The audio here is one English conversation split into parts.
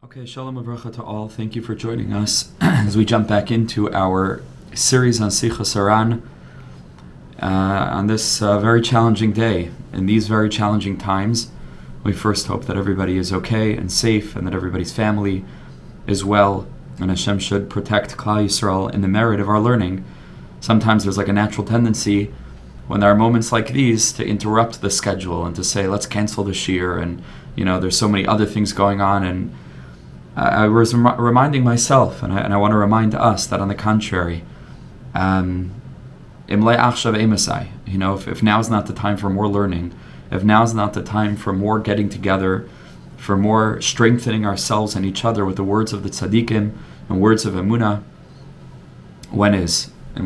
Okay, shalom uvracha to all. Thank you for joining us as we jump back into our series on Sichos HaRan on this very challenging day. In these very challenging times, we first hope that everybody is okay and safe and that everybody's family is well, and Hashem should protect Klal Yisrael in the merit of our learning. Sometimes there's like a natural tendency when there are moments like these to interrupt the schedule and to say, let's cancel the shiur, and there's so many other things going on, and I was reminding myself, and I want to remind us that on the contrary, if now's not the time for more learning, if now's not the time for more getting together, for more strengthening ourselves and each other with the words of the tzaddikim and words of Emunah, when is? So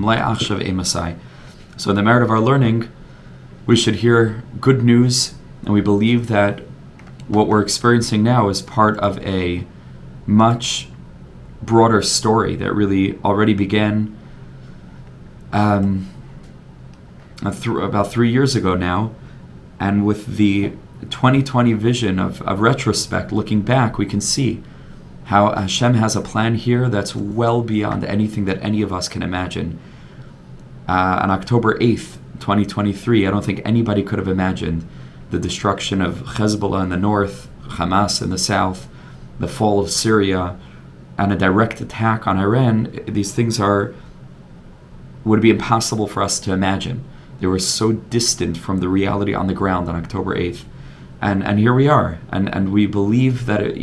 in the merit of our learning, we should hear good news, and we believe that what we're experiencing now is part of a much broader story that really already began about 3 years ago now. And with the 2020 vision of retrospect, looking back, we can see how Hashem has a plan here that's well beyond anything that any of us can imagine. On October 8th, 2023, I don't think anybody could have imagined the destruction of Hezbollah in the north, Hamas in the south, the fall of Syria, and a direct attack on Iran. These things would be impossible for us to imagine. They were so distant from the reality on the ground on October 8th. And here we are. And we believe that,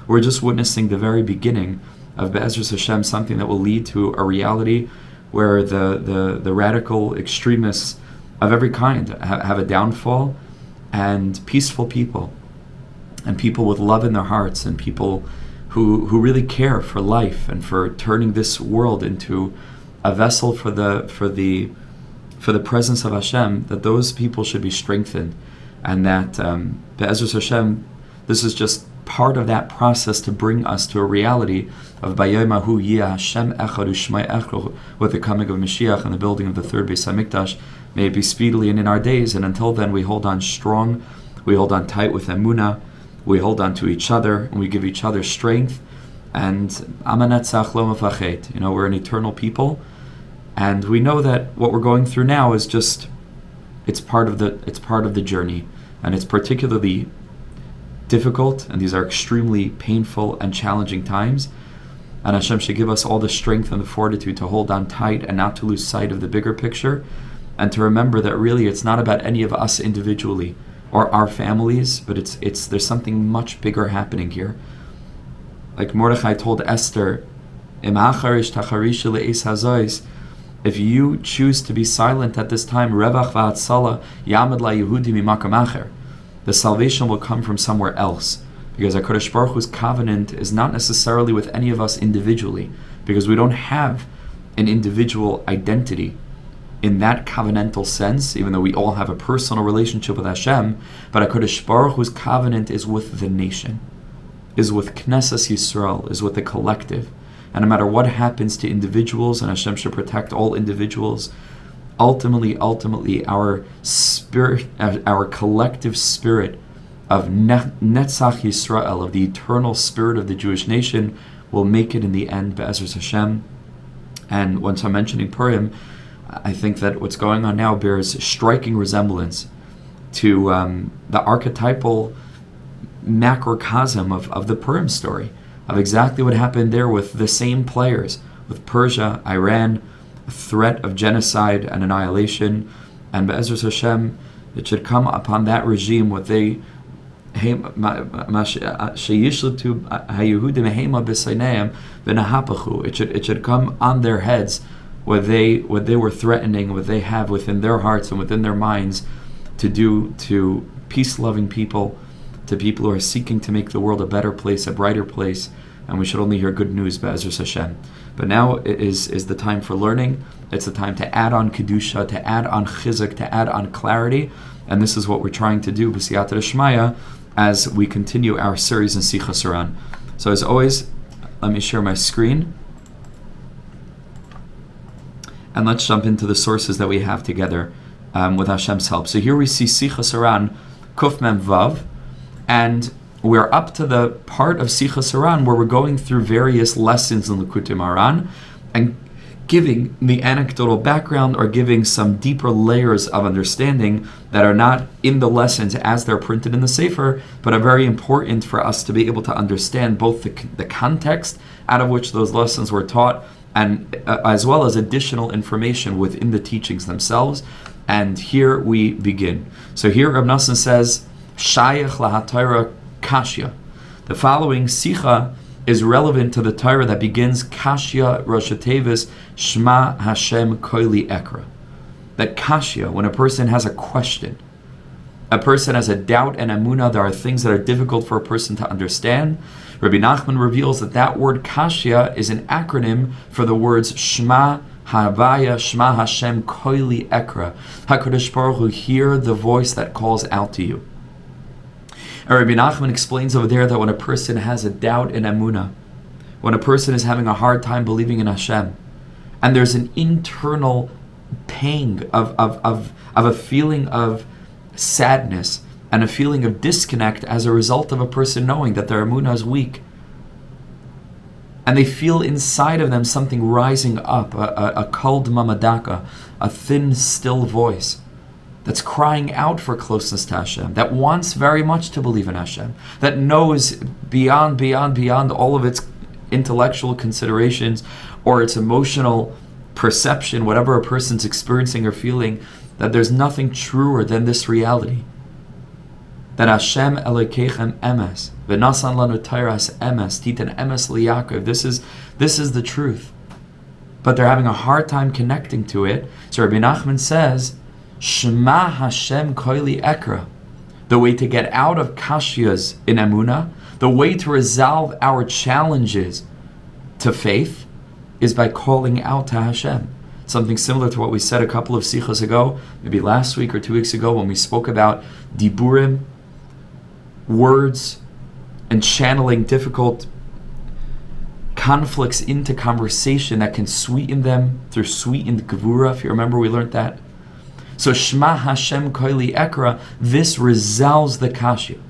we're just witnessing the very beginning of Be'ezras Hashem, something that will lead to a reality where the radical extremists of every kind have a downfall, and peaceful people, and people with love in their hearts, and people who really care for life and for turning this world into a vessel for the presence of Hashem, that those people should be strengthened, and that Be'ezras Hashem, this is just part of that process to bring us to a reality of Bayomahu Yeh Hashem Echad U'Shmai Echad, with the coming of Mashiach and the building of the third Beis HaMikdash. May it be speedily and in our days, and until then we hold on strong, we hold on tight with Emunah, we hold on to each other, and we give each other strength. And Amanetzach Lo Mefachet, we're an eternal people, and we know that what we're going through now is just it's part of the journey, and it's particularly difficult, and these are extremely painful and challenging times. And Hashem should give us all the strength and the fortitude to hold on tight and not to lose sight of the bigger picture, and to remember that really it's not about any of us individually or our families, but there's something much bigger happening here. Like Mordechai told Esther, if you choose to be silent at this time, the salvation will come from somewhere else, because HaKadosh Baruch Hu's covenant is not necessarily with any of us individually, because we don't have an individual identity in that covenantal sense, even though we all have a personal relationship with Hashem. But HaKadosh Baruch Hu's covenant is with the nation, is with Knesset Yisrael, is with the collective. And no matter what happens to individuals, and Hashem should protect all individuals, ultimately, our spirit, our collective spirit of Netzach Yisrael, of the eternal spirit of the Jewish nation, will make it in the end, Be'ezras Hashem. And once I'm mentioning Purim, I think that what's going on now bears striking resemblance to the archetypal macrocosm of the Purim story, of exactly what happened there with the same players, with Persia, Iran, a threat of genocide and annihilation. And Be'ezras Hashem, it should come upon that regime what they it should come on their heads what they were threatening, what they have within their hearts and within their minds to do to peace-loving people, to people who are seeking to make the world a better place, a brighter place. And we should only hear good news, Be'ezras Hashem. But now is the time for learning. It's the time to add on Kedusha, to add on Chizuk, to add on clarity. And this is what we're trying to do, B'siyata D'Shmaya, as we continue our series in Sichos HaRan. So as always, let me share my screen. And let's jump into the sources that we have together with Hashem's help. So here we see Sichos HaRan, Kuf Mem Vav, and we're up to the part of Sichos HaRan where we're going through various lessons in Likutei Moharan and giving the anecdotal background or giving some deeper layers of understanding that are not in the lessons as they're printed in the Sefer, but are very important for us to be able to understand both the context out of which those lessons were taught and as well as additional information within the teachings themselves. And here we begin. So here Reb Nosson says, Shayach laHaTorah Kashya. The following Sicha is relevant to the Torah that begins Kashya Rosh Tevis Shema Hashem Koili Ekra. That Kashya, when a person has a question, a person has a doubt and Emunah, there are things that are difficult for a person to understand. Rabbi Nachman reveals that word Kashya is an acronym for the words Shema Havaya, Shema Hashem Koili Ekra. HaKadosh Baruch Hu, hear the voice that calls out to you. And Rabbi Nachman explains over there that when a person has a doubt in Emunah, when a person is having a hard time believing in Hashem, and there's an internal pang of a feeling of sadness and a feeling of disconnect as a result of a person knowing that their Emunah is weak, and they feel inside of them something rising up, a kol d'mamadaka, a thin, still voice that's crying out for closeness to Hashem, that wants very much to believe in Hashem, that knows beyond all of its intellectual considerations or its emotional perception, whatever a person's experiencing or feeling, that there's nothing truer than this reality. That Hashem Elokeichem emes, v'nasan lanu teiras emes, titan emes liYaakov. This is the truth. But they're having a hard time connecting to it. So Rabbi Nachman says, Shema Hashem Koili Ekra. The way to get out of kashyas in Emunah, the way to resolve our challenges to faith, is by calling out to Hashem. Something similar to what we said a couple of sichos ago, maybe last week or 2 weeks ago, when we spoke about diburim, words, and channeling difficult conflicts into conversation that can sweeten them through sweetened gevura. If you remember, we learned that. So Shema Hashem Koili Ekra, this resolves the kashya.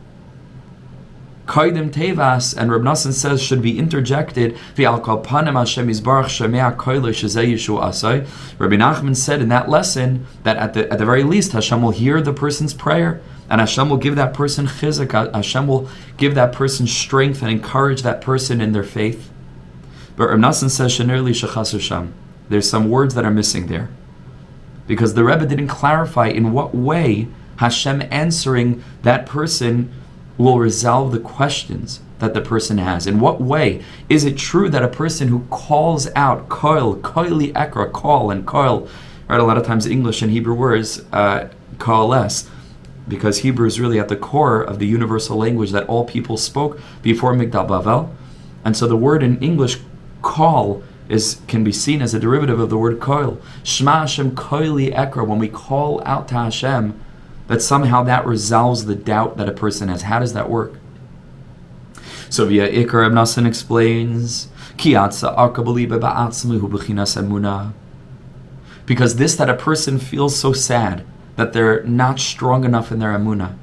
Koidim Tevas, and Reb Nosson says, should be interjected. V'al kol panim Hashem Yisbarach shemea koilo shezeh Yishu asay. Rabbi Nachman said in that lesson that at the very least Hashem will hear the person's prayer, and Hashem will give that person chizuk. Hashem will give that person strength and encourage that person in their faith. But Reb Nosson says, Shenirli shechasu sham. There's some words that are missing there, because the Rebbe didn't clarify in what way Hashem answering that person will resolve the questions that the person has. In what way is it true that a person who calls out koili ekra, call, and koil, right? A lot of times English and Hebrew words coalesce, because Hebrew is really at the core of the universal language that all people spoke before Migdal Bavel, and so the word in English call can be seen as a derivative of the word koil. Shema Hashem koili ekra, when we call out to Hashem, that somehow that resolves the doubt that a person has. How does that work? So via Ikar Reb Nosson explains, because this, that a person feels so sad that they're not strong enough in their Emunah,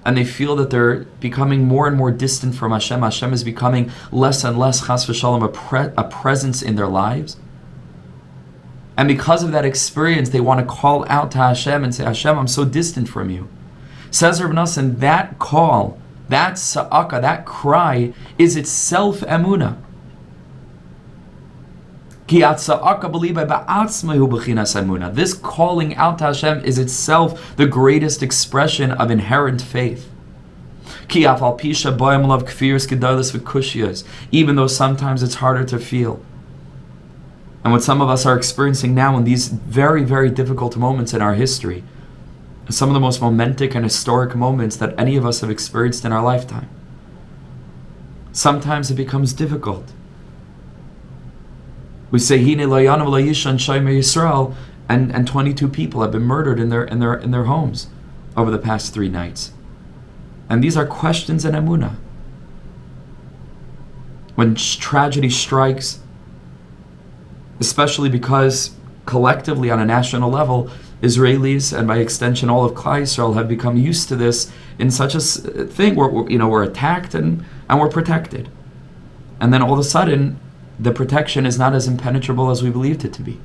and they feel that they're becoming more and more distant from Hashem. Hashem is becoming less and less, chas v'shalom, a presence in their lives. And because of that experience, they want to call out to Hashem and say, Hashem, I'm so distant from you. Says Reb Nosson, that call, that sa'aka, that cry, is itself Emunah. This calling out to Hashem is itself the greatest expression of inherent faith. Even though sometimes it's harder to feel. And what some of us are experiencing now in these very, very difficult moments in our history, some of the most momentous and historic moments that any of us have experienced in our lifetime. Sometimes it becomes difficult. We say, Hine lo yanav lo yishan shomer Yisrael, and 22 people have been murdered in their homes over the past 3 nights. And these are questions in Emunah. When tragedy strikes, especially because collectively on a national level, Israelis, and by extension all of Klal Yisrael, have become used to this in such a thing where we're attacked and we're protected. And then all of a sudden, the protection is not as impenetrable as we believed it to be.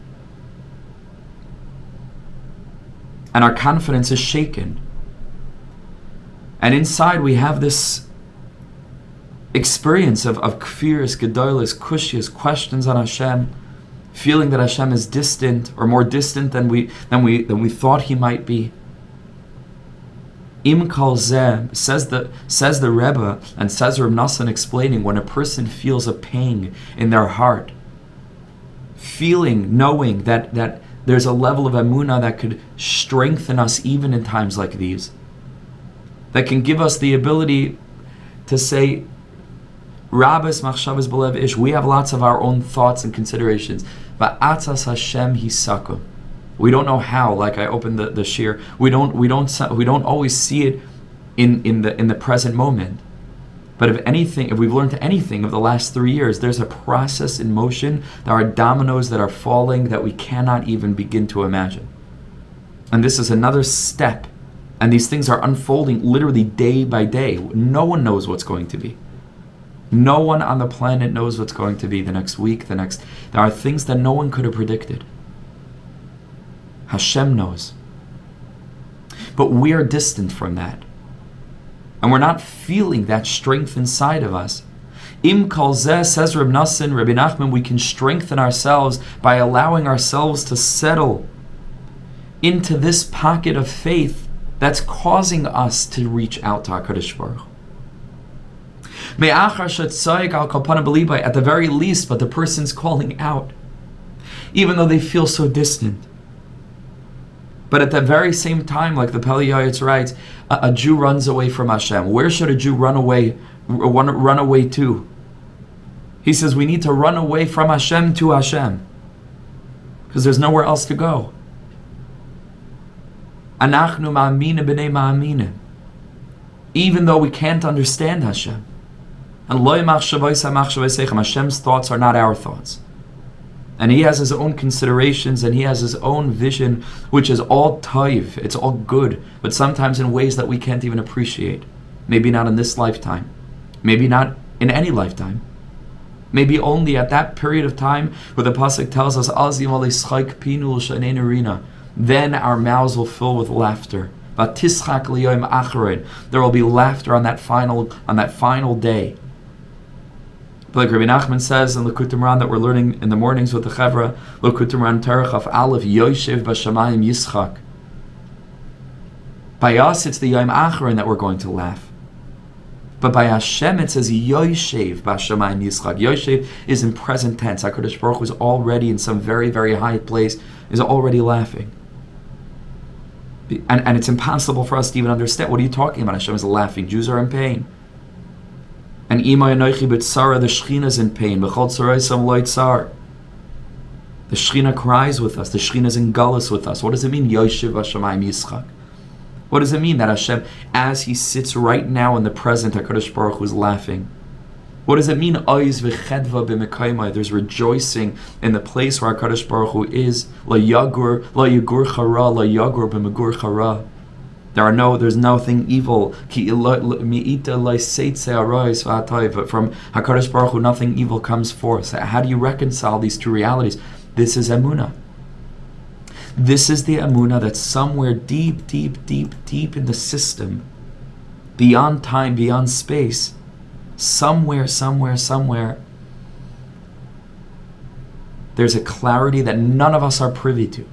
And our confidence is shaken. And inside we have this experience of kfiris, gedolos, kushiyas, questions on Hashem, feeling that Hashem is distant, or more distant than we thought He might be. Im kol zeh, says the Rebbe, and says Reb Nosson explaining, when a person feels a pain in their heart, knowing that there's a level of Emunah that could strengthen us even in times like these, that can give us the ability to say, Rabbis machshavas belev ish, we have lots of our own thoughts and considerations. Va'atzas Hashem hisako. We don't know how. Like I opened the shiur, we don't always see it in the present moment. But if we've learned anything of the last 3 years, there's a process in motion. There are dominoes that are falling that we cannot even begin to imagine. And this is another step. And these things are unfolding literally day by day. No one knows what's going to be. No one on the planet knows what's going to be the next week, there are things that no one could have predicted. Hashem knows. But we are distant from that. And we're not feeling that strength inside of us. Im kol zeh, says Reb Nosson, Rabbi Nachman, we can strengthen ourselves by allowing ourselves to settle into this pocket of faith that's causing us to reach out to HaKadosh Baruch Hu. At the very least, but the person's calling out, even though they feel so distant. But at the very same time, like the Pele Yayitz writes, a Jew runs away from Hashem. Where should a Jew run away to? He says we need to run away from Hashem to Hashem, because there's nowhere else to go. Anachnu ma'amina b'nei ma'amina. Even though we can't understand Hashem. And Hashem's thoughts are not our thoughts. And He has His own considerations, and He has His own vision, which is all taiv, it's all good, but sometimes in ways that we can't even appreciate. Maybe not in this lifetime. Maybe not in any lifetime. Maybe only at that period of time where the pasuk tells us, then our mouths will fill with laughter. There will be laughter on that final day. But like Rabbi Nachman says in Likutei Moharan that we're learning in the mornings with the Chevra, Likutei Moharan Torah Chaf Aleph, Yoshev B'Shamayim Yischak. By us, it's the Yom Acharon that we're going to laugh. But by Hashem, it says Yoshev B'Shamayim Yischak. Yoshev is in present tense. HaKadosh Baruch Hu is already in some very, very high place, is already laughing. And it's impossible for us to even understand. What are you talking about? Hashem is laughing. Jews are in pain. And Ima Enochi B'Tzara, the Shechina is in pain. B'chol Tzaraisam Lo Tzar. The Shechina cries with us. The Shechina is in Galus with us. What does it mean? Yoshev Hashemayim Yischak. What does it mean that Hashem, as He sits right now in the present, HaKadosh Baruch Hu is laughing? What does it mean? Oiz v'chedva b'mekaymai. There's rejoicing in the place where HaKadosh Baruch Hu is. La yagur chara, la yagur b'megur chara. There's nothing evil. But from HaKadosh Baruch Hu, nothing evil comes forth. How do you reconcile these two realities? This is Emunah. This is the Emunah that's somewhere deep, deep, deep, deep in the system, beyond time, beyond space, somewhere, there's a clarity that none of us are privy to.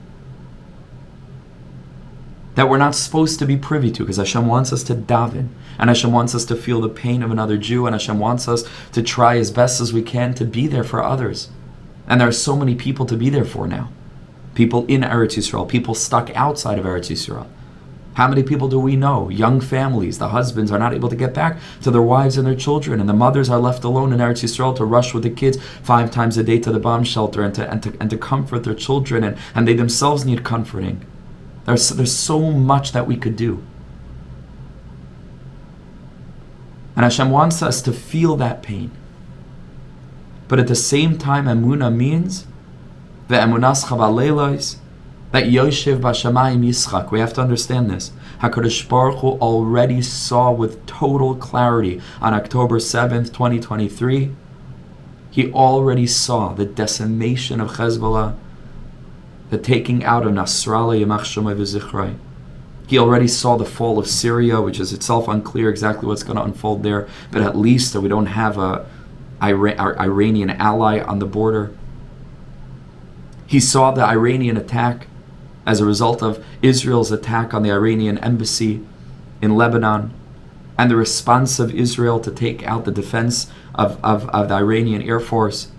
That we're not supposed to be privy to, because Hashem wants us to daven, and Hashem wants us to feel the pain of another Jew, and Hashem wants us to try as best as we can to be there for others. And there are so many people to be there for now. People in Eretz Yisrael, people stuck outside of Eretz Yisrael. How many people do we know? Young families, the husbands are not able to get back to their wives and their children, and the mothers are left alone in Eretz Yisrael to rush with the kids 5 times a day to the bomb shelter and to comfort their children, and they themselves need comforting. There's so much that we could do. And Hashem wants us to feel that pain. But at the same time, Emunah means the Emunah's Chavalelos, That Yoshev Bashamayim Yitzchak, we have to understand this. HaKadosh Baruch Hu already saw with total clarity on October 7th, 2023, he already saw the decimation of Hezbollah, the taking out of Nasrallah, Yamach Shomai V'Zichrai. He already saw the fall of Syria, which is itself unclear exactly what's going to unfold there, but at least that we don't have our Iranian ally on the border. He saw the Iranian attack as a result of Israel's attack on the Iranian embassy in Lebanon, and the response of Israel to take out the defense of the Iranian Air Force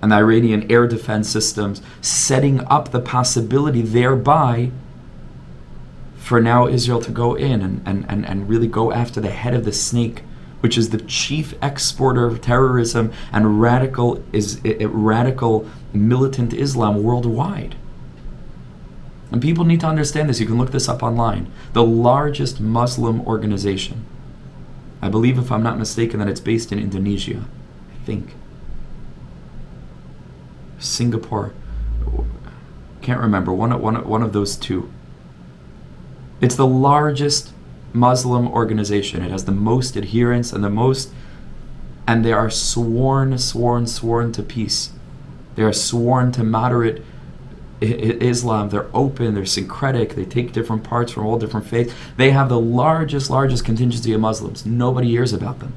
and the Iranian air defense systems, setting up the possibility thereby for now Israel to go in and really go after the head of the snake, which is the chief exporter of terrorism and radical militant Islam worldwide. And people need to understand this. You can look this up online. The largest Muslim organization. I believe, if I'm not mistaken, that it's based in Indonesia. I think. Singapore. Can't remember. One of those two. It's the largest Muslim organization. It has the most adherents and they are sworn to peace. They are sworn to moderate Islam. They're open, they're syncretic, they take different parts from all different faiths. They have the largest contingency of Muslims. Nobody hears about them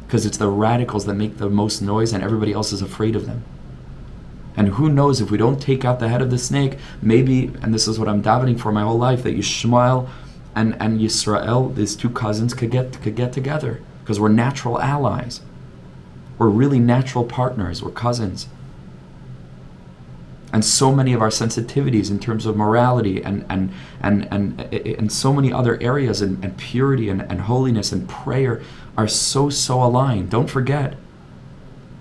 because it's the radicals that make the most noise and everybody else is afraid of them. And who knows, if we don't take out the head of the snake, maybe, and this is what I'm davening for my whole life, that Yishmael and Yisrael, these two cousins, could get together, because we're natural allies. We're really natural partners. We're cousins. And so many of our sensitivities in terms of morality and so many other areas and purity and holiness and prayer are so aligned. Don't forget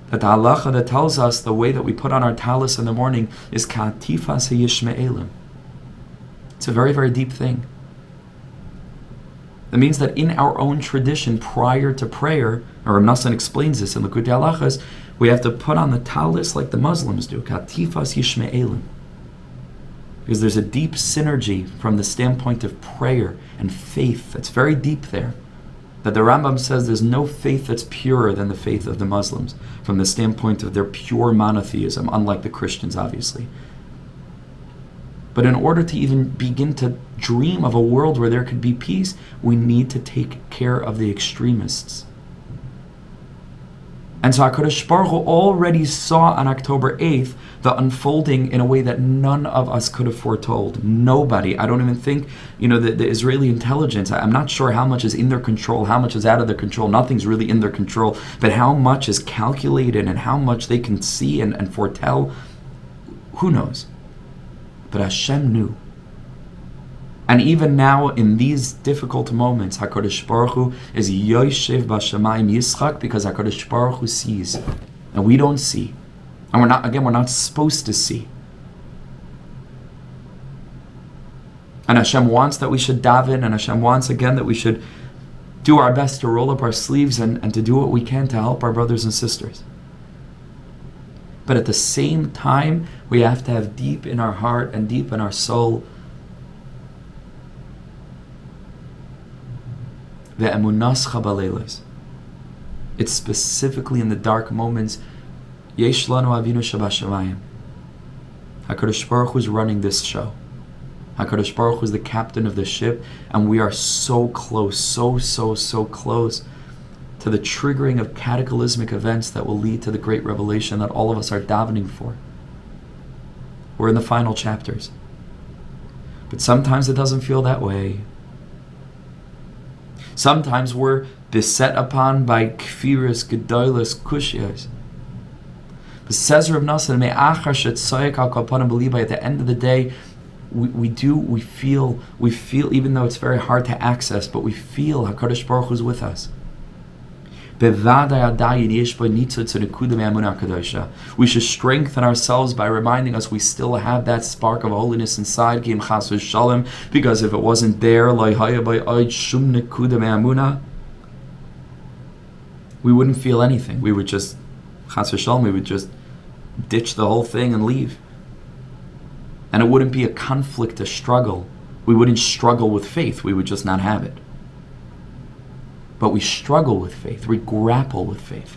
that the halacha that tells us the way that we put on our talis in the morning is ka'atifas ha'yishme'elim. It's a very, very deep thing. That means that in our own tradition, prior to prayer, or Rav Nassan explains this in Likutei Halachas, we have to put on the talis like the Muslims do, ka'atifas yishme'elim. Because there's a deep synergy from the standpoint of prayer and faith that's very deep there. That the Rambam says there's no faith that's purer than the faith of the Muslims from the standpoint of their pure monotheism, unlike the Christians, obviously. But in order to even begin to dream of a world where there could be peace, we need to take care of the extremists. And so HaKadosh Baruch Hu already saw on October 8th the unfolding in a way that none of us could have foretold. Nobody. I don't even think, the Israeli intelligence, I'm not sure how much is in their control, how much is out of their control. Nothing's really in their control. But how much is calculated and how much they can see and foretell, who knows? But Hashem knew. And even now, in these difficult moments, HaKadosh Baruch Hu is Yoshev Bashamayim Yitzchak, because HaKadosh Baruch Hu sees. And we don't see. And we're not supposed to see. And Hashem wants that we should daven, and Hashem wants, again, that we should do our best to roll up our sleeves and to do what we can to help our brothers and sisters. But at the same time, we have to have deep in our heart and deep in our soul the Emunah Chabaleilos. It's specifically in the dark moments. Yesh lanu Avinu Shabashamayim. HaKadosh Baruch Hu is running this show. HaKadosh Baruch Hu is the captain of the ship, and we are so close, so close to the triggering of cataclysmic events that will lead to the great revelation that all of us are davening for. We're in the final chapters. But sometimes it doesn't feel that way. Sometimes we're beset upon by kfiras, gedolos, kushiyos. But says Rav Nassan, at the end of the day, we feel, even though it's very hard to access, but we feel HaKadosh Baruch Hu is with us. We should strengthen ourselves by reminding us we still have that spark of holiness inside, because if it wasn't there, we wouldn't feel anything. We would just, we would just ditch the whole thing and leave. And it wouldn't be a conflict, a struggle. We wouldn't struggle with faith. We would just not have it. But we struggle with faith. We grapple with faith.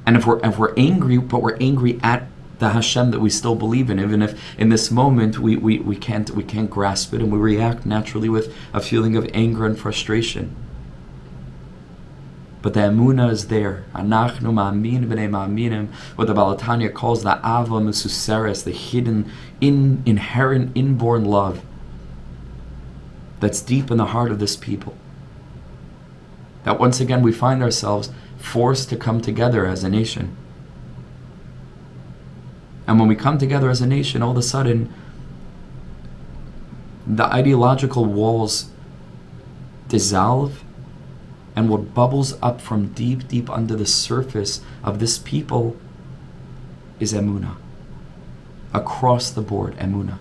And if we're angry, but we're angry at the Hashem that we still believe in, even if in this moment we can't grasp it, and we react naturally with a feeling of anger and frustration. But the Emunah is there. Anachnu ma'amin b'nei ma'aminim, what the Balatanya calls the Ava Mesuseres, the hidden, inherent, inborn love that's deep in the heart of this people. That once again we find ourselves forced to come together as a nation. And when we come together as a nation, all of a sudden, the ideological walls dissolve, and what bubbles up from deep, deep under the surface of this people is Emunah. Across the board, Emunah.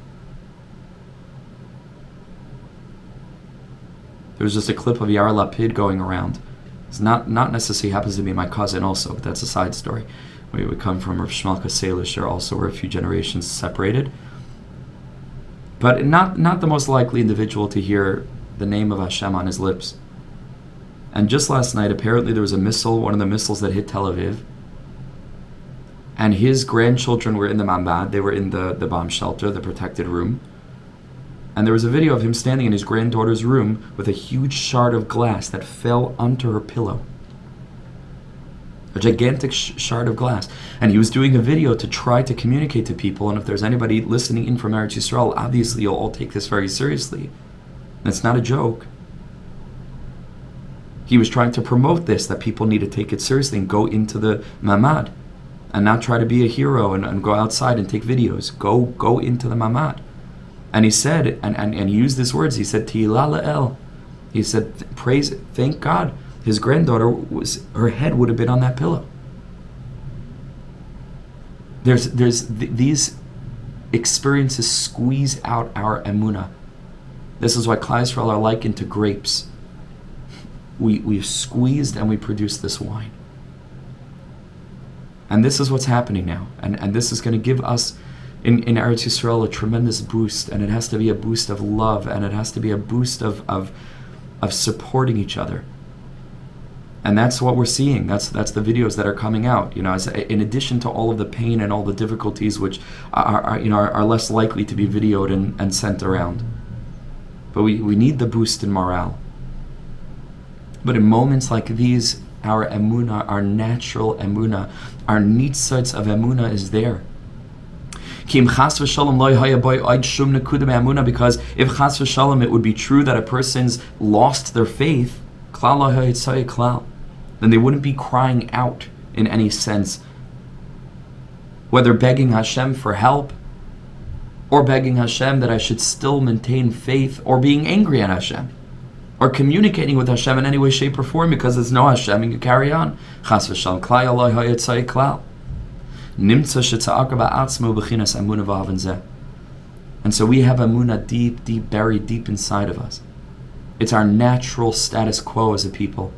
There was just a clip of Yair Lapid going around. It's not necessarily happens to be my cousin also, but that's a side story. We would come from Rav Shmuelka Salish, or also we're a few generations separated. But not the most likely individual to hear the name of Hashem on his lips. And just last night, apparently there was a missile, one of the missiles that hit Tel Aviv. And his grandchildren were in the Mamad, they were in the bomb shelter, the protected room. And there was a video of him standing in his granddaughter's room with a huge shard of glass that fell onto her pillow. A gigantic shard of glass. And he was doing a video to try to communicate to people, and if there's anybody listening in from Eretz Yisrael, obviously you'll all take this very seriously. And it's not a joke. He was trying to promote this, that people need to take it seriously and go into the mamad and not try to be a hero and go outside and take videos. Go into the mamad. And he said, and he used these words, he said, Tehillah La'el. He said, praise, thank God. His granddaughter, her head would have been on that pillow. These experiences squeeze out our emunah. This is why Klal Yisrael are likened to grapes. We've squeezed and we produce this wine. And this is what's happening now. And this is going to give us, in Eretz Yisrael, a tremendous boost. And it has to be a boost of love. And it has to be a boost of supporting each other. And that's what we're seeing. That's the videos that are coming out. In addition to all of the pain and all the difficulties, which are less likely to be videoed and sent around. But we need the boost in morale. But in moments like these, our emunah, our natural emunah, our nitzitz of emunah is there. Because if chas v'shalom it would be true that a person's lost their faith, then they wouldn't be crying out in any sense, whether begging Hashem for help, or begging Hashem that I should still maintain faith, or being angry at Hashem, or communicating with Hashem in any way, shape, or form, because there's no Hashem and you carry on. Chas v'shalom, klal Yaloi hayetzai klal. Nimtza shetza'aka ba'atzmo b'chinas emunah v'aven zeh. And so we have emunah deep, deep, buried deep inside of us. It's our natural status quo as a people.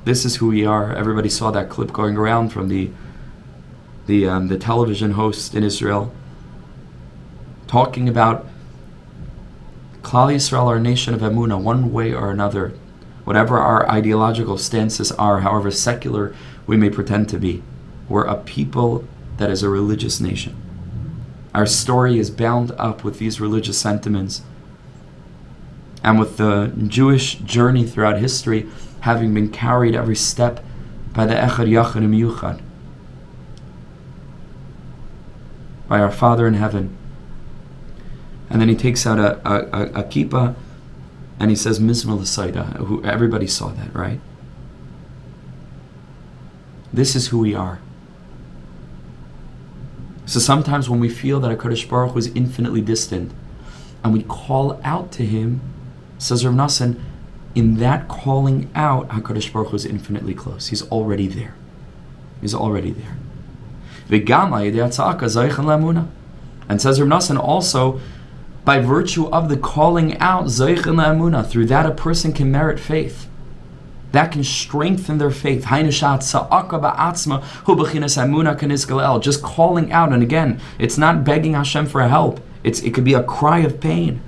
This is who we are. Everybody saw that clip going around from the television host in Israel, talking about Klal Yisrael, our nation of emunah, one way or another, whatever our ideological stances are, however secular we may pretend to be, we're a people that is a religious nation. Our story is bound up with these religious sentiments, and with the Jewish journey throughout history having been carried every step by the Echad Yachad Miyuchad, by our Father in heaven. And then he takes out a kippah and he says Mizmor L'Saida. Everybody saw that, right? This is who we are. So sometimes when we feel that HaKadosh Baruch Hu is infinitely distant and we call out to him, says Rav Nassan, in that calling out, HaKadosh Baruch Hu is infinitely close. He's already there. He's already there. And says Rav Nassan also, by virtue of the calling out, through that a person can merit faith. that can strengthen their faith. Just calling out, and again, it's not begging Hashem for help. It could be a cry of pain.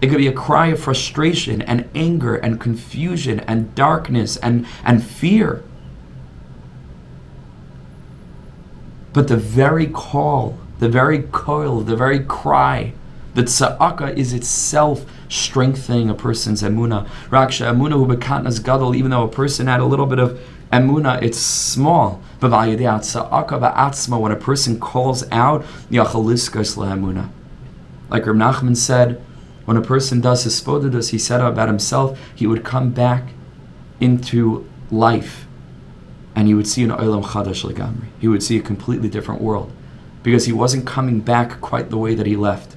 It could be a cry of frustration and anger and confusion and darkness and fear. But the very call, the very coil, the very cry, the tza'aka is itself strengthening a person's emunah. Raksha emunah hu bekatnas gadol, even though a person had a little bit of emunah, it's small. But tza'aka ba'atzma, when a person calls out, yachaliskas le'emunah. Like Reb Nachman said, when a person does his spodedus, he said about himself, he would come back into life, and he would see an olam chadash legamri. He would see a completely different world, because he wasn't coming back quite the way that he left.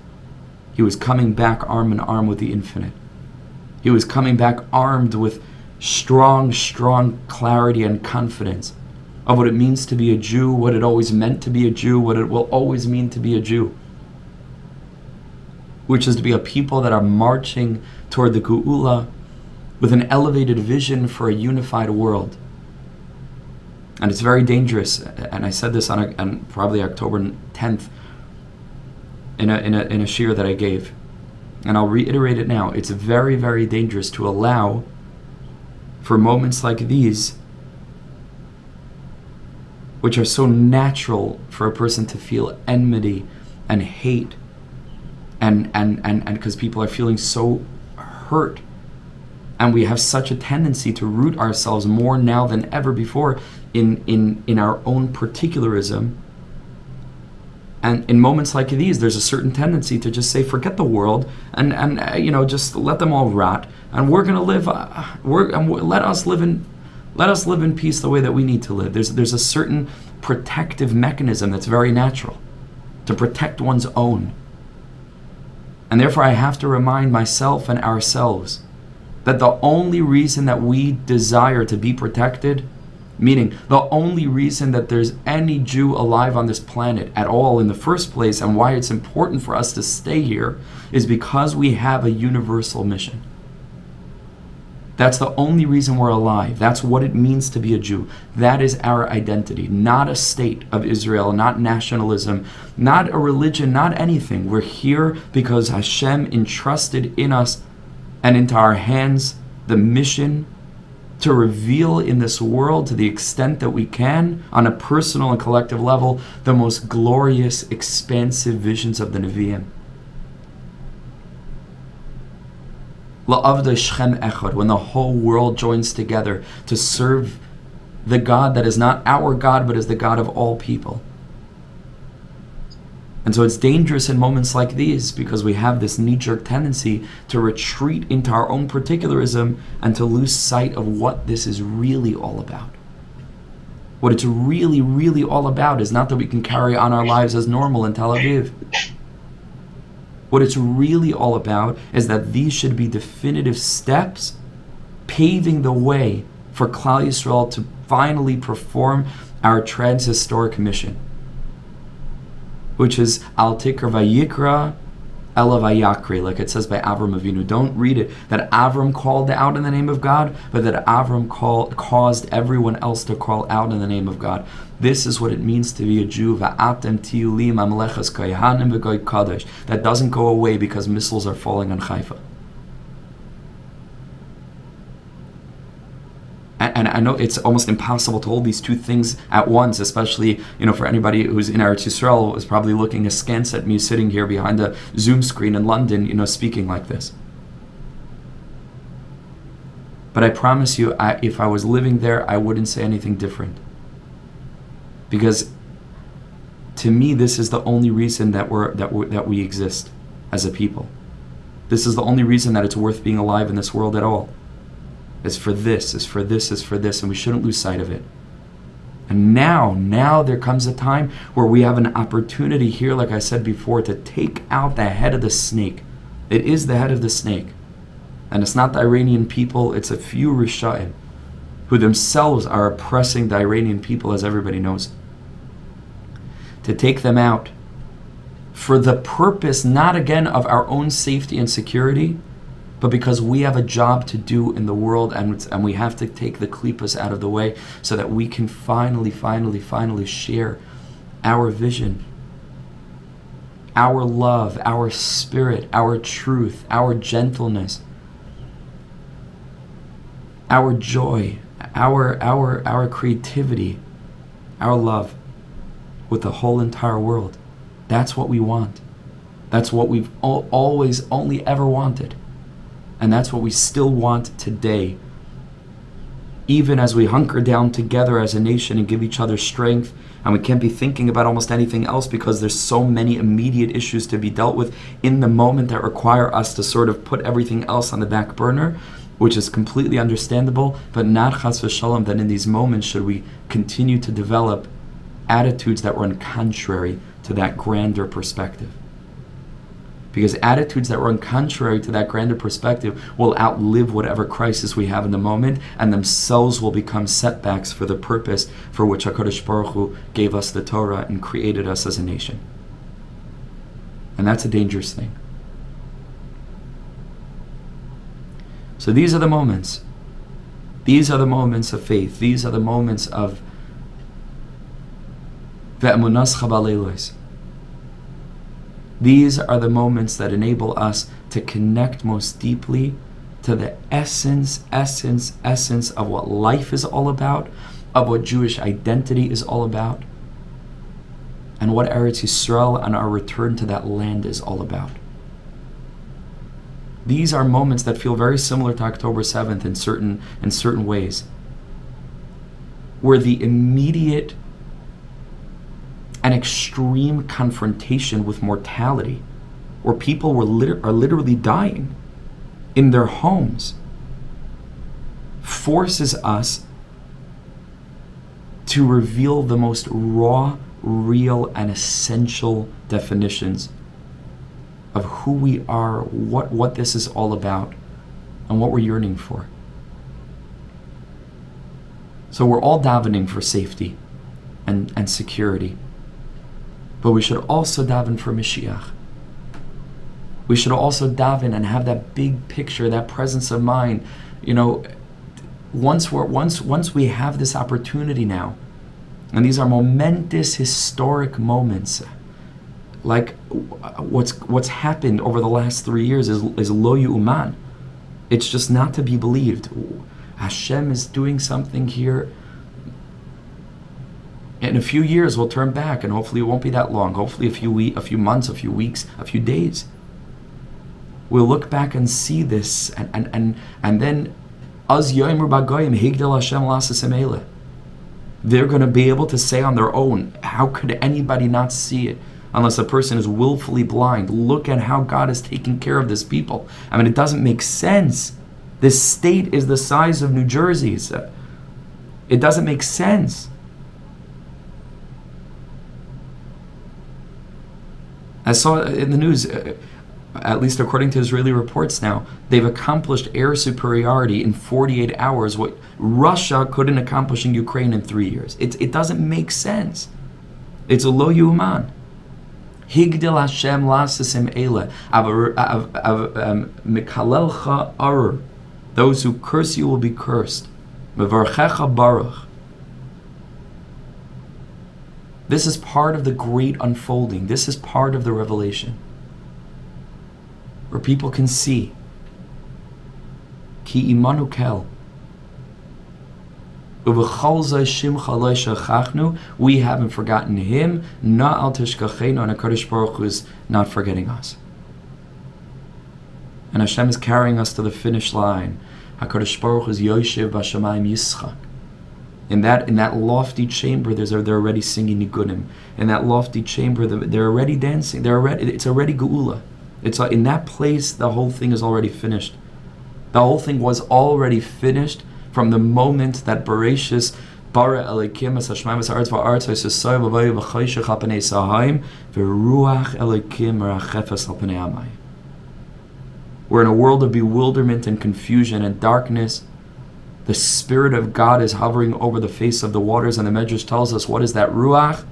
He was coming back arm in arm with the infinite. He was coming back armed with strong clarity and confidence of what it means to be a Jew, what it always meant to be a Jew, what it will always mean to be a Jew, which is to be a people that are marching toward the Geula with an elevated vision for a unified world. And it's very dangerous, and I said this on probably October 10th in a shiur that I gave, and I'll reiterate it now. It's very, very dangerous to allow for moments like these, which are so natural for a person to feel enmity and hate, and because people are feeling so hurt, and we have such a tendency to root ourselves more now than ever before in our own particularism. And in moments like these, there's a certain tendency to just say, forget the world, and just let them all rot, and we're going to live. Let us live in peace the way that we need to live. There's a certain protective mechanism that's very natural to protect one's own, and therefore I have to remind myself and ourselves that the only reason that we desire to be protected, meaning the only reason that there's any Jew alive on this planet at all in the first place, and why it's important for us to stay here, is because we have a universal mission. That's the only reason we're alive. That's what it means to be a Jew. That is our identity, not a state of Israel, not nationalism, not a religion, not anything. We're here because Hashem entrusted in us and into our hands the mission to reveal in this world, to the extent that we can, on a personal and collective level, the most glorious, expansive visions of the Nevi'im. La'avdei Shechem Echad, when the whole world joins together to serve the God that is not our God, but is the God of all people. And so it's dangerous in moments like these, because we have this knee-jerk tendency to retreat into our own particularism and to lose sight of what this is really all about. What it's really, really all about is not that we can carry on our lives as normal in Tel Aviv. What it's really all about is that these should be definitive steps paving the way for Klal Yisrael to finally perform our trans-historic mission, which is Al Tikra Vayikra Ela Vayakri, like it says by Avram Avinu. Don't read it that Avram called out in the name of God, but that Avram caused everyone else to call out in the name of God. This is what it means to be a Jew. Va'atem tiyu li mamlechas kohanim v'goy kadosh. That doesn't go away because missiles are falling on Haifa. And I know it's almost impossible to hold these two things at once, especially, for anybody who's in Eretz Yisrael is probably looking askance at me sitting here behind a Zoom screen in London, speaking like this. But I promise you, if I was living there, I wouldn't say anything different. Because to me, this is the only reason that we exist as a people. This is the only reason that it's worth being alive in this world at all. Is for this, and we shouldn't lose sight of it. And now there comes a time where we have an opportunity here, like I said before, to take out the head of the snake. It is the head of the snake. And it's not the Iranian people, it's a few Risha'im who themselves are oppressing the Iranian people, as everybody knows. To take them out for the purpose, not again of our own safety and security, but because we have a job to do in the world, and we have to take the klippas out of the way so that we can finally share our vision, our love, our spirit, our truth, our gentleness, our joy, our creativity, our love with the whole entire world. That's what we want. That's what we've always only ever wanted. And that's what we still want today. Even as we hunker down together as a nation and give each other strength, and we can't be thinking about almost anything else because there's so many immediate issues to be dealt with in the moment that require us to sort of put everything else on the back burner, which is completely understandable, but not chas v'shalom that in these moments should we continue to develop attitudes that run contrary to that grander perspective. Because attitudes that run contrary to that grander perspective will outlive whatever crisis we have in the moment, and themselves will become setbacks for the purpose for which HaKadosh Baruch Hu gave us the Torah and created us as a nation. And that's a dangerous thing. So these are the moments. These are the moments of faith. These are the moments of ve'emunas chabaleilos. These are the moments that enable us to connect most deeply to the essence of what life is all about, of what Jewish identity is all about, and what Eretz Yisrael and our return to that land is all about. These are moments that feel very similar to October 7th in certain ways, where the immediate and extreme confrontation with mortality, where people are literally dying in their homes, forces us to reveal the most raw, real, and essential definitions of who we are, what this is all about, and what we're yearning for. So we're all davening for safety and security. But we should also daven for Mashiach. We should also daven and have that big picture, that presence of mind. You know, once we have this opportunity now, and these are momentous, historic moments, like what's happened over the last 3 years is lo yu'uman. It's just not to be believed. Hashem is doing something here. In a few years, we'll turn back, and hopefully it won't be that long. Hopefully a few months, a few weeks, a few days. We'll look back and see this, and then Az Yoimur Bagoyim Higdal Hashem Lasas Emele. They're going to be able to say on their own, how could anybody not see it? Unless a person is willfully blind. Look at how God is taking care of this people. I mean, it doesn't make sense. This state is the size of New Jersey. So it doesn't make sense. I saw in the news, at least according to Israeli reports now, they've accomplished air superiority in 48 hours, what Russia couldn't accomplish in Ukraine in 3 years. It doesn't make sense. It's a lo yuman. Higdil Hashem lasasim ele, mikalelcha arur. Those who curse you will be cursed. Mevarchecha baruch. This is part of the great unfolding. This is part of the revelation, where people can see Ki imanu kel uv'chol zay shimcha lo shachachnu. We haven't forgotten Him. Na al tishkachenu, and HaKadosh Baruch Hu is not forgetting us. And Hashem is carrying us to the finish line. HaKadosh Baruch Hu is Yoshev b'Shamayim Yitzchak. In that lofty chamber, they're already singing Nigunim. In that lofty chamber, they're already dancing. It's already Geula. In that place, the whole thing is already finished. The whole thing was already finished from the moment that Bereshis bara Elikim es Hashmayim es Haaretz va'aretz v'yisosai v'vayu v'choshech al pnei sahaim v'ruach Elikim merachefes al pnei hamayim. We're in a world of bewilderment and confusion and darkness. The Spirit of God is hovering over the face of the waters, and the Medrash tells us, what is that Ruach?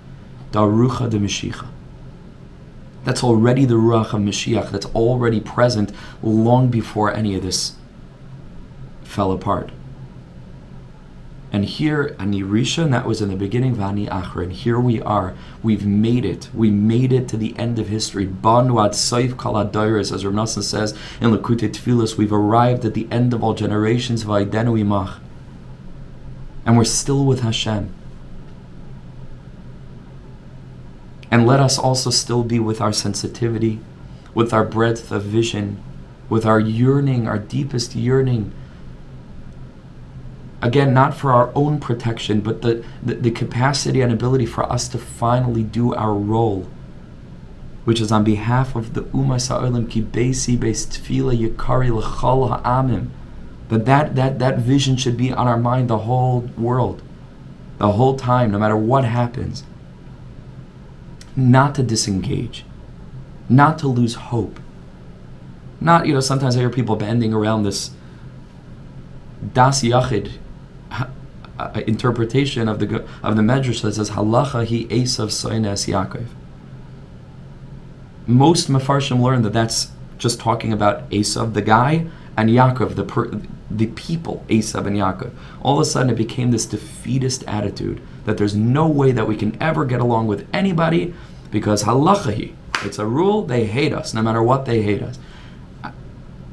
Da Rucha de Mashiach. That's already the Ruach of Mashiach. That's already present long before any of this fell apart. And here, Ani Rishon, that was in the beginning, Vani Achron. Here we are. We've made it. We made it to the end of history. Banu ad Soif Kol HaDoros, as Rav Nosson says in Likutei Tfilos, we've arrived at the end of all generations, V'aidenu imach. And we're still with Hashem. And let us also still be with our sensitivity, with our breadth of vision, with our yearning, our deepest yearning. Again, not for our own protection, but the capacity and ability for us to finally do our role, which is on behalf of the Umas Ha'olam Ki Beisi Beis Tefila Yikari L'chol Ha'amim. That vision should be on our mind the whole world, the whole time, no matter what happens. Not to disengage, not to lose hope. Not, sometimes I hear people bending around this Das Yachid interpretation of the Medrash that says Halacha hi Esav Soines Yaakov. Most Mefarshim learn that that's just talking about Esav, the guy, and Yaakov, the people, Esav and Yaakov. All of a sudden it became this defeatist attitude that there's no way that we can ever get along with anybody because halacha hi, it's a rule, they hate us, no matter what they hate us.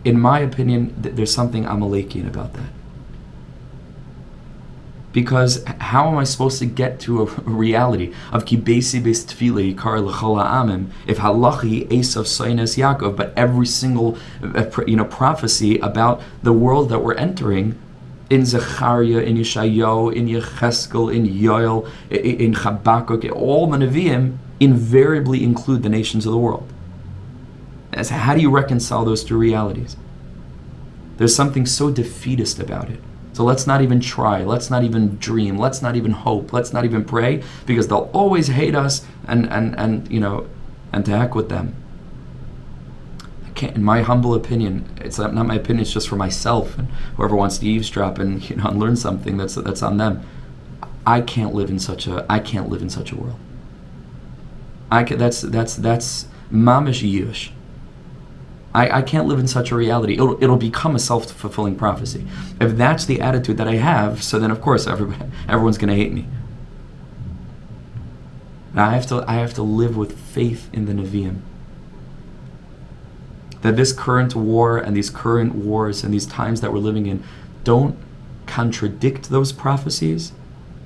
In my opinion, there's something Amalekian about that. Because how am I supposed to get to a reality of ki beisi beis tefila yikar l'chol ha'amim if halachi Esav Soines Yaakov, but every single prophecy about the world that we're entering in Zechariah, in Yeshayahu, in Yecheskel, in Yoel, in Habakkuk, all the Nevi'im invariably include the nations of the world. As how do you reconcile those two realities? There's something so defeatist about it. So let's not even try, let's not even dream, let's not even hope, let's not even pray, because they'll always hate us and to heck with them. I can't, in my humble opinion, it's not my opinion, it's just for myself and whoever wants to eavesdrop and learn something that's on them. I can't live in such a world. That's mamish yush. I can't live in such a reality. It'll become a self-fulfilling prophecy. If that's the attitude that I have, so then of course everyone's going to hate me. And I have to live with faith in the Nevi'im. That this current war and these current wars and these times that we're living in don't contradict those prophecies.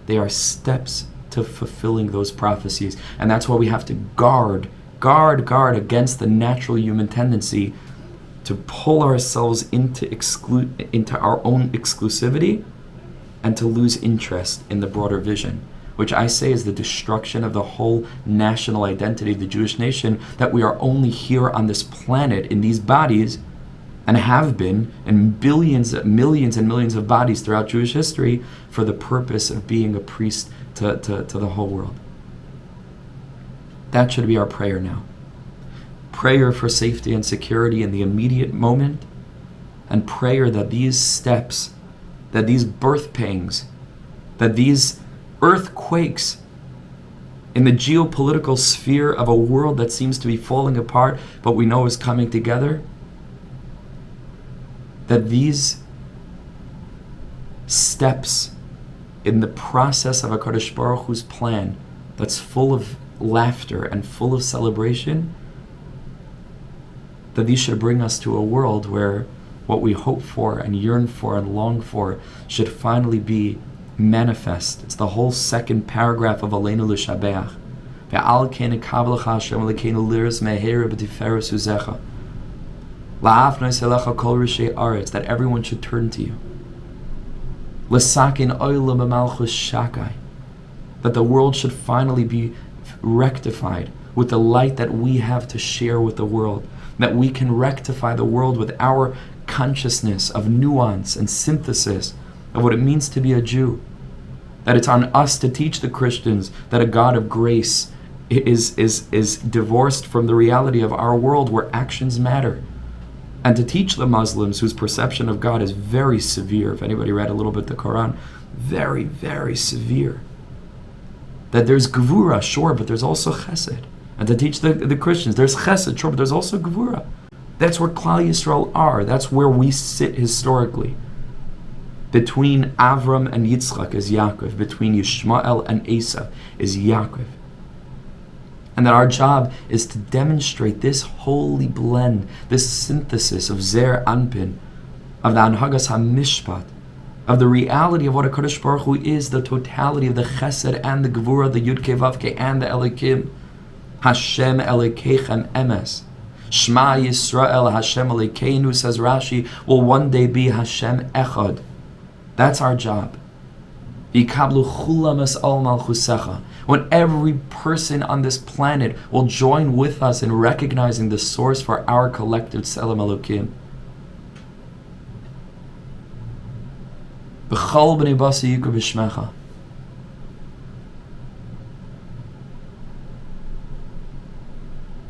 They are steps to fulfilling those prophecies. And that's why we have to guard against the natural human tendency to pull ourselves into our own exclusivity and to lose interest in the broader vision, which I say is the destruction of the whole national identity of the Jewish nation, that we are only here on this planet in these bodies and have been in millions and millions of bodies throughout Jewish history for the purpose of being a priest to the whole world. That should be our prayer now. Prayer for safety and security in the immediate moment, and prayer that these steps, that these birth pangs, that these earthquakes in the geopolitical sphere of a world that seems to be falling apart, but we know is coming together, that these steps in the process of HaKadosh Baruch Hu's plan that's full of laughter and full of celebration, that these should bring us to a world where what we hope for and yearn for and long for should finally be manifest. It's the whole second paragraph of Aleinu L'Shabeach. Ve'al kein ekavlecha Hashem Elokeinu liras me'her b'tiferes uzecha. La'afnos elecha kol rishei aretz, that everyone should turn to you. L'sakin oilam b'malchus shakai, that the world should finally be rectified with the light that we have to share with the world, that we can rectify the world with our consciousness of nuance and synthesis of what it means to be a Jew, that it's on us to teach the Christians that a God of grace is divorced from the reality of our world where actions matter, and to teach the Muslims whose perception of God is very severe. If anybody read a little bit the Quran, very, very severe. That there's gevura, sure, but there's also chesed. and to teach the Christians. There's chesed, sure, but there's also gevura. That's where Klal Yisrael are. That's where we sit historically. Between Avram and Yitzchak is Yaakov. Between Yishmael and Esav is Yaakov. And that our job is to demonstrate this holy blend, this synthesis of Zer Anpin, of the Anhagas HaMishpat, of the reality of what a Kadosh Baruch Hu is, the totality of the Chesed and the Gevura, the Yud Kei Vav Kei and the Elikim. Hashem Elokeichem Emes. Shema Yisrael Hashem Elokeinu, says Rashi, will one day be Hashem Echad. That's our job. Yikablu chulam es al malchusecha. When every person on this planet will join with us in recognizing the source for our collective Tselem Elokim. B'chol b'nei basi yikru b'shmecha.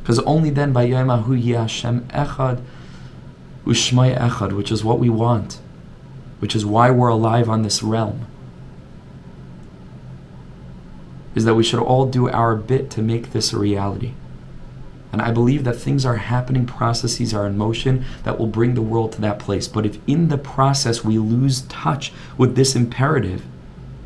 Because only then, by Yom Hu Yeh Hashem Echad U'Shmai Echad, which is what we want, which is why we're alive on this realm, is that we should all do our bit to make this a reality. And I believe that things are happening, processes are in motion that will bring the world to that place. But if in the process we lose touch with this imperative,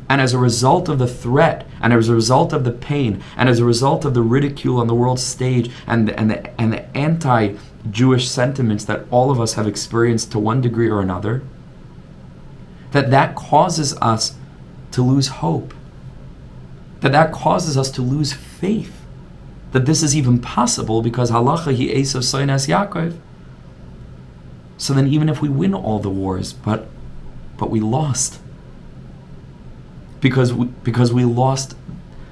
and as a result of the threat, and as a result of the pain, and as a result of the ridicule on the world stage, and the anti-Jewish sentiments that all of us have experienced to one degree or another, that causes us to lose hope, that causes us to lose faith, that this is even possible because halacha hi Esav soinas Yaakov. So then even if we win all the wars, but we lost, because we lost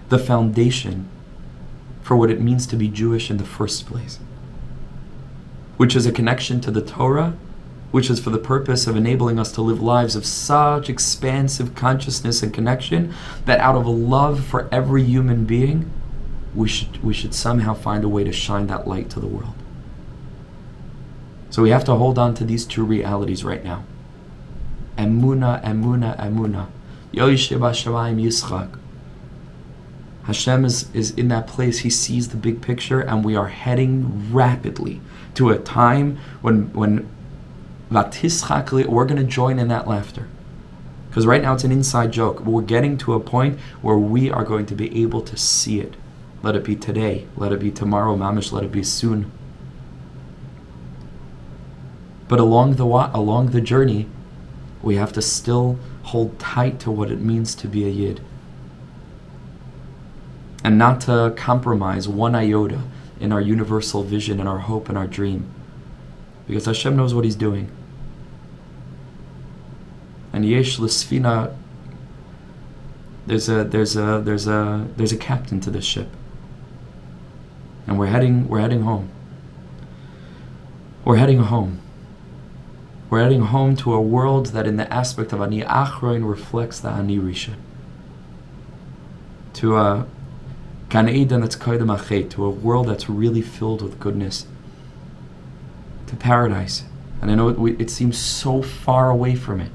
the foundation for what it means to be Jewish in the first place, which is a connection to the Torah, which is for the purpose of enabling us to live lives of such expansive consciousness and connection that out of a love for every human being, we should somehow find a way to shine that light to the world. So we have to hold on to these two realities right now. Emunah, Emunah, Emunah. Yosheb HaShamayim Yitzchak. Hashem is in that place. He sees the big picture, and we are heading rapidly to a time when Vatischakli, we're going to join in that laughter. Because right now it's an inside joke. But we're getting to a point where we are going to be able to see it. Let it be today. Let it be tomorrow, mamish. Let it be soon. But along the journey, we have to still hold tight to what it means to be a Yid. And not to compromise one iota in our universal vision and our hope and our dream. Because Hashem knows what He's doing. And Yesh L'Sfina, there's a captain to this ship. And we're heading home. We're heading home. We're heading home to a world that in the aspect of Ani Achroin reflects the Ani Rishon. To a Gan Eden that's Koydem Achet, to a world that's really filled with goodness. To paradise. And I know it seems so far away from it.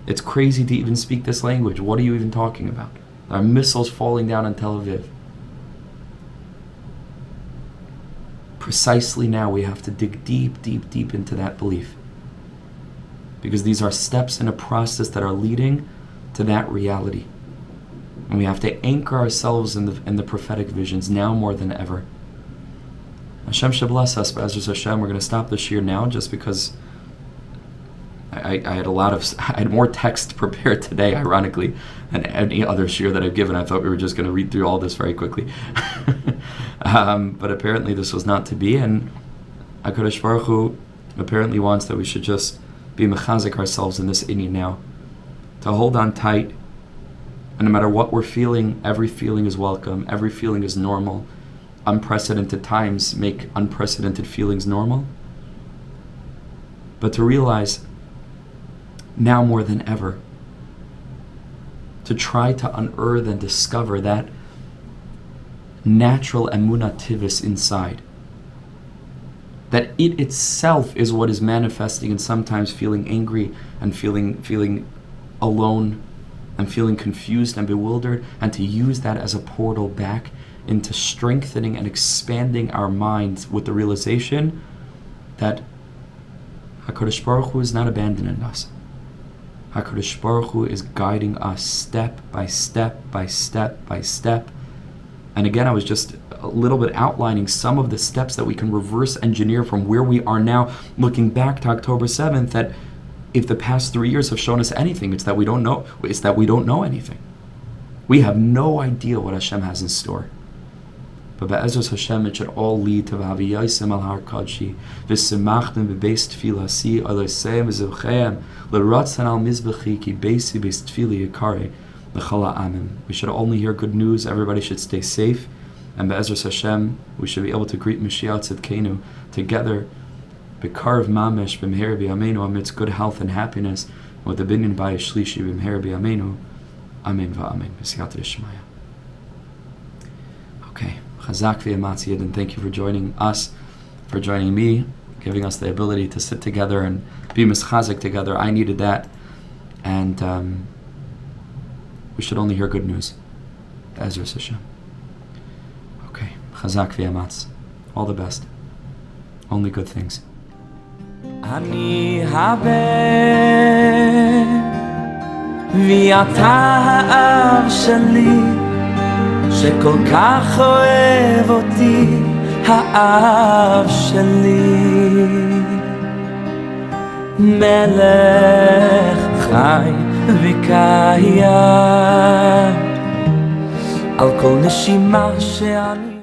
It's crazy to even speak this language. What are you even talking about? There are missiles falling down on Tel Aviv. Precisely now we have to dig deep, deep, deep into that belief. Because these are steps in a process that are leading to that reality. And we have to anchor ourselves in the prophetic visions now more than ever. Hashem should bless us, but as Hashem, we're going to stop the shiur now just because I had more text prepared today, ironically, than any other shiur that I've given. I thought we were just going to read through all this very quickly. But apparently this was not to be, and HaKadosh Baruch Hu apparently wants that we should just be mechazik ourselves in this inyan now, to hold on tight, and no matter what we're feeling, every feeling is welcome, every feeling is normal. Unprecedented times make unprecedented feelings normal. But to realize, now more than ever, to try to unearth and discover that natural emunah tivus inside. That it itself is what is manifesting and sometimes feeling angry and feeling alone and feeling confused and bewildered, and to use that as a portal back into strengthening and expanding our minds with the realization that HaKadosh Baruch Hu is not abandoning us. HaKadosh Baruch Hu is guiding us step by step by step by step. And again, I was just a little bit outlining some of the steps that we can reverse engineer from where we are now, looking back to October 7th, that if the past 3 years have shown us anything, it's that we don't know anything. We have no idea what Hashem has in store. But be'ezras Hashem, it should all lead to v'haviyaysim al har kadshi, v'simachtem v'beis tfilasi, aloseim v'zevcheim, l'ratzan al mizbechi, ki beisi beis tfili yikare, l'chala amim. We should only hear good news, everybody should stay safe, and be'ezras Hashem, we should be able to greet Mashiach Tzidkenu together, b'karv mamesh b'mher b'yameinu, amidst good health and happiness, with the binyan bayis shlishi b'mher b'yameinu, amen v'amen, b'siyata d'shmaya. Okay. Chazak v'yamatz Yidden, thank you for joining us, for joining me, giving us the ability to sit together and be mischazik together. I needed that, and we should only hear good news. Ezra Hashem. Okay, Chazak v'yamatz. All the best. Only good things. Ani haben v'yata ha'av shali שכל כך אוהב אותי האב שלי מלך חי וקיים על כל נשימה שאני